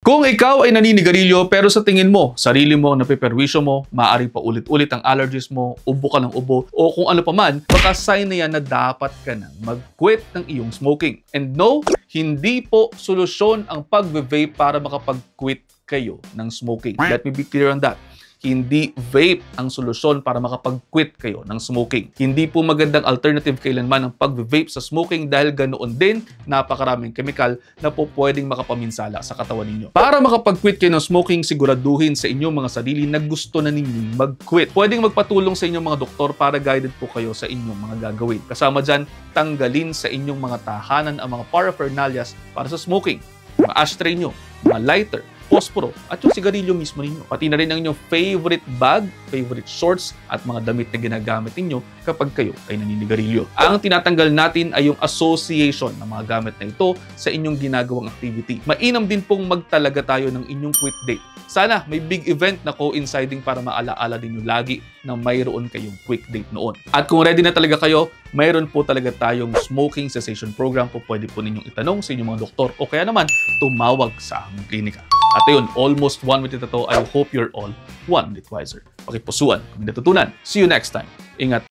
Kung ikaw ay naninigarilyo pero sa tingin mo, sarili mo, napeperwisyo mo, maaaring pa ulit-ulit ang allergies mo, ubo ka ng ubo, o kung ano pa man, baka sign na yan na dapat ka nang mag-quit ng iyong smoking. And no, hindi po solusyon ang pag-vape para makapag-quit kayo ng smoking. Let me be clear on that. Hindi vape ang solusyon para makapag-quit kayo ng smoking. Hindi po magandang alternative kailanman ang pag-vape sa smoking dahil ganoon din napakaraming chemical na po pwedeng makapaminsala sa katawan ninyo. Para makapag-quit kayo ng smoking, siguraduhin sa inyong mga sarili na gusto na ninyong mag-quit. Pwedeng magpatulong sa inyong mga doktor para guided po kayo sa inyong mga gagawin. Kasama dyan, tanggalin sa inyong mga tahanan ang mga paraphernalias para sa smoking. Mga ashtray nyo, mga lighter, posporo, at yung sigarilyo mismo ninyo. Pati na rin ang inyong favorite bag, favorite shorts, at mga damit na ginagamit ninyo kapag kayo ay naninigarilyo. Ang tinatanggal natin ay yung association ng mga gamit na ito sa inyong ginagawang activity. Mainam din pong magtalaga tayo ng inyong quit date. Sana may big event na coinciding para maalaala din nyo lagi na mayroon kayong quick date noon. At kung ready na talaga kayo, mayroon po talaga tayong smoking cessation program po pwede po ninyong itanong sa inyong mga doktor o kaya naman tumawag sa aming klinika. At ayun, almost 1 minute na to. I hope you're all 1 minute wiser. Pakipusuan kung natutunan. See you next time. Ingat.